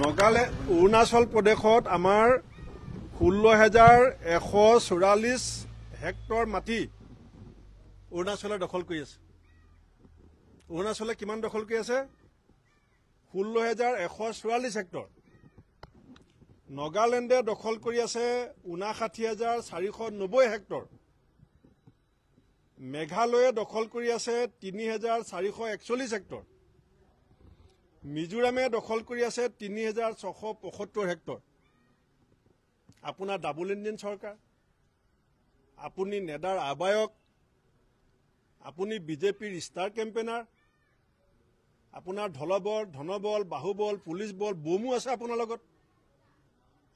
নগালেণ্ড অৰুণাচল প্ৰদেশত আমাৰ 16,144 হেক্টৰ মাটি অৰুণাচলে দখল কৰি আছে। অৰুণাচলে কিমান দখল কৰি আছে? 16,144 হেক্টৰ। নগালেণ্ডে দখল কৰি আছে 59,490 হেক্টৰ। মেঘালয়ে দখল কৰি আছে 3,441 হেক্টৰ। মিজোৰামে দখল কৰি আছে 3,675 হেক্টৰ। আপোনাৰ ডাবল ইঞ্জিন চৰকাৰ, আপুনি নেডাৰ আহ্বায়ক, আপুনি বিজেপিৰ ষ্টাৰ কেম্পেইনাৰ, আপোনাৰ ধলবল, ধনবল, বাহুবল, পুলিচ বল, বোমো আছে আপোনাৰ লগত।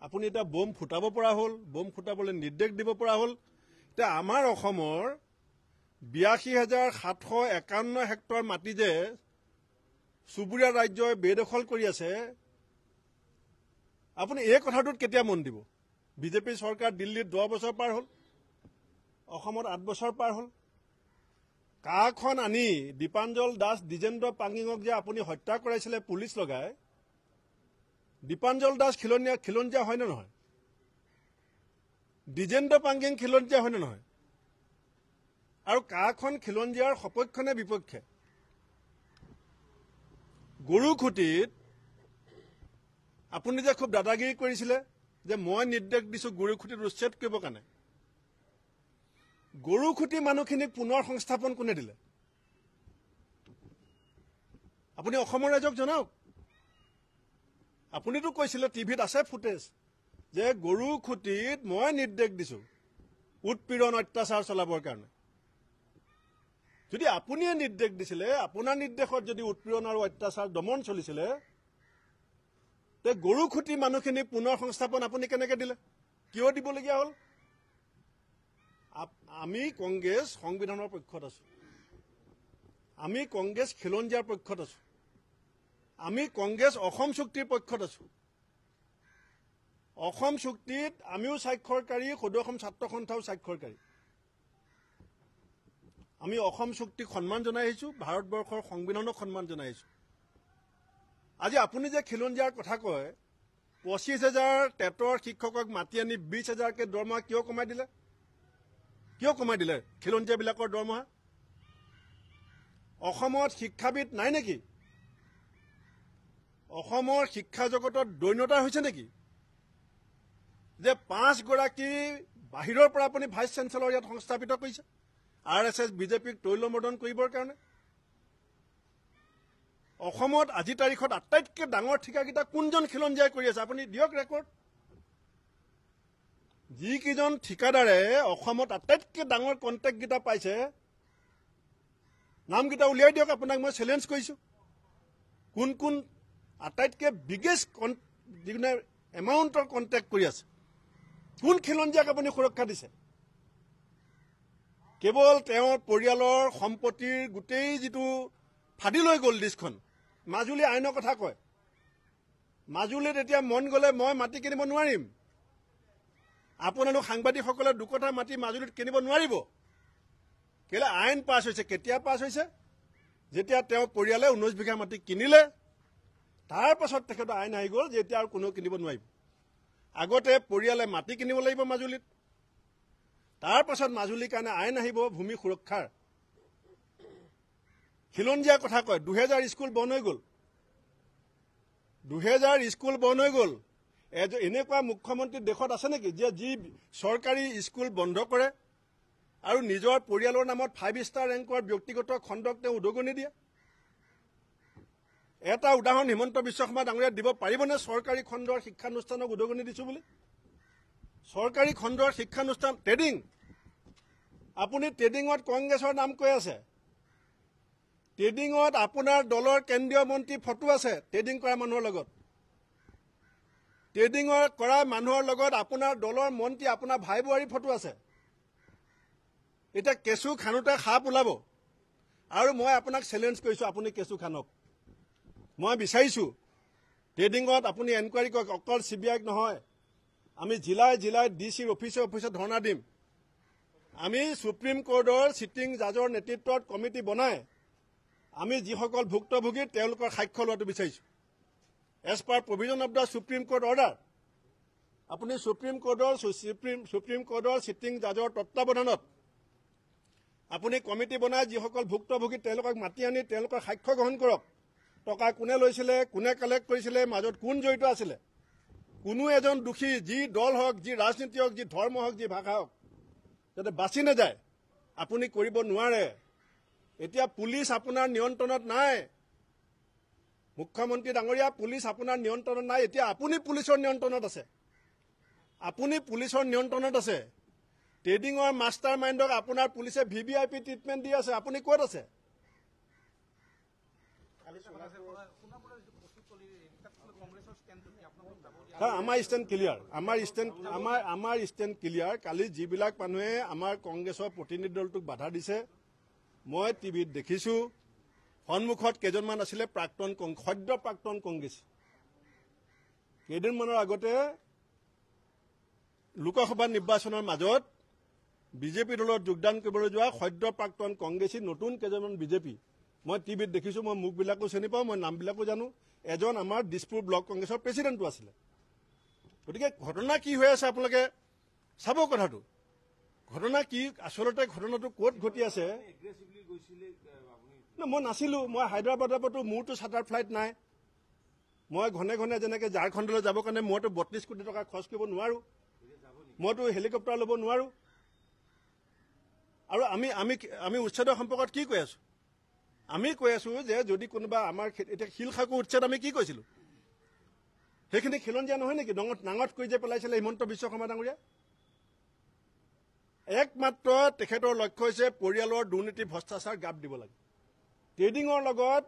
আপুনি এতিয়া বোম ফুটাব পৰা হ'ল, বোম ফুটাবলৈ নিৰ্দেশ দিব পৰা হ'ল। এতিয়া আমাৰ অসমৰ 82,751 হেক্টৰ মাটি যে চুবুৰীয়া ৰাজ্যই বেদখল কৰি আছে, আপুনি এই কথাটোত কেতিয়া মন দিব? বিজেপি চৰকাৰ দিল্লীত 10 বছৰ পাৰ হ'ল, অসমত 8 বছৰ পাৰ হ'ল। কাখন আনি দীপাঞ্জল দাস, দ্বিজেন্দ্ৰ পাঙ্গিঙক যে আপুনি হত্যা কৰাইছিলে পুলিচ লগাই, দীপাঞ্জল দাস খিলঞ্জীয়া হয় নে নহয়? দ্বিজেন্দ্ৰ পাঙ্গিং খিলঞ্জীয়া হয় নে নহয়? আৰু কাখন খিলঞ্জীয়াৰ সপক্ষে নে বিপক্ষে? গৰুখুটিত আপুনি যে খুব দাদাগিৰি কৰিছিলে যে মই নিৰ্দেশ দিছোঁ গৰুখুটিত উচ্ছেদ কৰিবৰ কাৰণে, গৰুখুটি মানুহখিনিক পুনৰ সংস্থাপন কোনে দিলে? আপুনি অসমৰ ৰাইজক জনাওক। আপুনিতো কৈছিলে, টিভিত আছে ফুটেজ, যে গৰুখুটিত মই নিৰ্দেশ দিছোঁ উৎপীড়ন অত্যাচাৰ চলাবৰ কাৰণে। যদি আপুনিয়ে নিৰ্দেশ দিছিলে, আপোনাৰ নিৰ্দেশত যদি উৎপীড়ন আৰু অত্যাচাৰ দমন চলিছিলে, তে গৰুখুটি মানুহখিনি পুনৰ সংস্থাপন আপুনি কেনেকৈ দিলে? কিয় দিবলগীয়া হ'ল? আমি কংগ্ৰেছ সংবিধানৰ পক্ষত আছো, আমি কংগ্ৰেছ খিলঞ্জীয়াৰ পক্ষত আছো, আমি কংগ্ৰেছ অসম চুক্তিৰ পক্ষত আছো। অসম চুক্তিত আমিও স্বাক্ষৰকাৰী, সদৌ অসম ছাত্ৰ সন্থাও স্বাক্ষৰকাৰী। আমি অসম চুক্তিক সন্মান জনাই আহিছোঁ, ভাৰতবৰ্ষৰ সংবিধানক সন্মান জনাই আহিছোঁ। আজি আপুনি যে খিলঞ্জীয়াৰ কথা কয়, 25,000 টেটৰ শিক্ষকক মাতি আনি 20,000কে দৰমহা কিয় কমাই দিলে? কিয় কমাই দিলে খিলঞ্জীয়াবিলাকৰ দৰমহা? অসমত শিক্ষাবিদ নাই নেকি? অসমৰ শিক্ষা জগতত দৈন্যতা হৈছে নেকি? যে 5 গৰাকী বাহিৰৰ পৰা আপুনি ভাইচ চেঞ্চেলৰ ইয়াত সংস্থাপিত কৰিছে RSS বিজেপিক তৈলমৰ্দন কৰিবৰ কাৰণে। অসমত আজি তাৰিখত আটাইতকৈ ডাঙৰ ঠিকাকেইটা কোনজন খিলঞ্জীয়াই কৰি আছে? আপুনি দিয়ক ৰেকৰ্ড। যিকেইজন ঠিকাদাৰে অসমত আটাইতকৈ ডাঙৰ কণ্টেক্টকেইটা পাইছে, নামকেইটা উলিয়াই দিয়ক। আপোনাক মই চেলেঞ্জ কৰিছোঁ। কোন কোন আটাইতকৈ বিগেষ্ট যিকোনো এমাউণ্টৰ কণ্টেক্ট কৰি আছে? কোন খিলঞ্জীয়াক আপুনি সুৰক্ষা দিছে? কেৱল তেওঁৰ পৰিয়ালৰ সম্পত্তিৰ গোটেই যিটো ফাদি লৈ গ'ল লিষ্টখন। মাজুলী আইনৰ কথা কয়, মাজুলীত এতিয়া মন গ'লে মই মাটি কিনিব নোৱাৰিম। আপোনালোক সাংবাদিকসকলে দুকঠা মাটি মাজুলীত কিনিব নোৱাৰিব। কেলৈ? আইন পাছ হৈছে। কেতিয়া পাছ হৈছে? যেতিয়া তেওঁৰ পৰিয়ালে 19 বিঘা মাটি কিনিলে, তাৰ পাছত তেখেতৰ আইন আহি গ'ল যে এতিয়া আৰু কোনেও কিনিব নোৱাৰিব। আগতে পৰিয়ালে মাটি কিনিব লাগিব মাজুলীত, তাৰ পাছত মাজুলীৰ কাৰণে আইন আহিব ভূমি সুৰক্ষাৰ। খিলঞ্জীয়াৰ কথা কয়, 2000 স্কুল বন্ধ হৈ গ'ল। 2000 স্কুল বন্ধ হৈ গ'ল। এনেকুৱা মুখ্যমন্ত্ৰী দেশত আছে নেকি যে যি চৰকাৰী স্কুল বন্ধ কৰে আৰু নিজৰ পৰিয়ালৰ নামত 5 ষ্টাৰ ৰেংকৰ ব্যক্তিগত খণ্ডক তেওঁ উদগনি দিয়ে? এটা উদাহৰণ হিমন্ত বিশ্ব শৰ্মা ডাঙৰীয়াই দিব পাৰিবনে চৰকাৰী খণ্ডৰ শিক্ষানুষ্ঠানক উদগনি দিছোঁ বুলি? চৰকাৰী খণ্ডৰ শিক্ষানুষ্ঠান ট্ৰেডিং, আপুনি ট্ৰেডিঙত কংগ্ৰেছৰ নাম কৈ আছে। ট্ৰেডিঙত আপোনাৰ দলৰ কেন্দ্ৰীয় মন্ত্ৰী ফটো আছে ট্ৰেডিং কৰা মানুহৰ লগত। ট্ৰেডিং কৰা মানুহৰ লগত আপোনাৰ দলৰ মন্ত্ৰী, আপোনাৰ ভাই বোৱাৰী ফটো আছে। এতিয়া কেঁচু খানোতে সাপ ওলাব, আৰু মই আপোনাক চেলেঞ্জ কৰিছোঁ, আপুনি কেঁচু খানক। মই বিচাৰিছোঁ ট্ৰেডিঙত আপুনি এনকুৱাৰী কৰক, অকল CBIক নহয়। আমি জিলাই জিলাই DC অফিচে ধৰ্ণা দিম। আমি সুপ্ৰিম কোৰ্টৰ চিটিং জাজৰ নেতৃত্বত কমিটি বনাই আমি যিসকল ভুক্তভোগী তেওঁলোকৰ সাক্ষ্য লোৱাটো বিচাৰিছোঁ। As per provision of the supreme court order আপুনি সুপ্ৰিম কোৰ্টৰ চিটিং জাজৰ তত্বাৱধানত আপুনি কমিটি বনাই যিসকল ভুক্তভোগী তেওঁলোকক মাতি আনি তেওঁলোকৰ সাক্ষ্য গ্ৰহণ কৰক টকা কোনে লৈছিলে কোনে কালেক্ট কৰিছিলে মাজত কোন জড়িত আছিলে কোনো এজন দোষী যি দল হওক যি ৰাজনীতি হওক যি ধৰ্ম হওক যি ভাষা হওক যাতে বাছি নাযায় আপুনি কৰিব নোৱাৰে এতিয়া পুলিচ আপোনাৰ নিয়ন্ত্ৰণত নাই মুখ্যমন্ত্ৰী ডাঙৰীয়া পুলিচ আপোনাৰ নিয়ন্ত্ৰণত নাই এতিয়া আপুনি পুলিচৰ নিয়ন্ত্ৰণত আছে ট্ৰেডিঙৰ মাষ্টাৰ মাইণ্ডক আপোনাৰ পুলিচে VVIP ট্ৰিটমেণ্ট দি আছে আপুনি ক'ত আছে আমাৰ ষ্টেণ্ড ক্লিয়াৰ কালি যিবিলাক মানুহে আমাৰ কংগ্ৰেছৰ প্ৰতিনিধি দলটোক বাধা দিছে মই টিভিত দেখিছো সন্মুখত কেইজনমান আছিলে সদ্য প্ৰাক্তন কংগ্ৰেছ কেইদিনমানৰ আগতে লোকসভা নিৰ্বাচনৰ মাজত বিজেপি দলত যোগদান কৰিবলৈ যোৱা সদ্য প্ৰাক্তন কংগ্ৰেছী নতুন কেইজনমান বিজেপি মই টিভিত দেখিছো মই মুখবিলাকো চিনি পাওঁ মই নামবিলাকো জানো এজন আমাৰ দিছপুৰ ব্লক কংগ্ৰেছৰ প্ৰেছিডেণ্টো আছিলে গতিকে ঘটনা কি হৈ আছে আপোনালোকে চাব কথাটো ঘটনা কি আচলতে ঘটনাটো ক'ত ঘটি আছে মই নাছিলো মই হায়দৰাবাদৰ পৰাতো মোৰতো চাৰ্টাৰ ফ্লাইট নাই মই ঘনে ঘনে যেনেকৈ ঝাৰখণ্ডলৈ যাবৰ কাৰণে মইতো 32 কোটি টকা খৰচ কৰিব নোৱাৰো মইতো হেলিকপ্টাৰ ল'ব নোৱাৰো আৰু আমি উচ্ছেদৰ সম্পৰ্কত কি কৈ আছো আমি কৈ আছো যে যদি কোনোবা আমাৰ এতিয়া শিল খাকো উচ্ছেদ আমি কি কৈছিলো সেইখিনি খিলঞ্জীয়া নহয় নেকি নাঙত কৰি যে পেলাইছিলে হিমন্ত বিশ্ব শৰ্মা ডাঙৰীয়া একমাত্ৰ তেখেতৰ লক্ষ্য হৈছে পৰিয়ালৰ দুৰ্নীতি ভ্ৰষ্টাচাৰ গাপ দিব লাগে ট্ৰেডিঙৰ লগত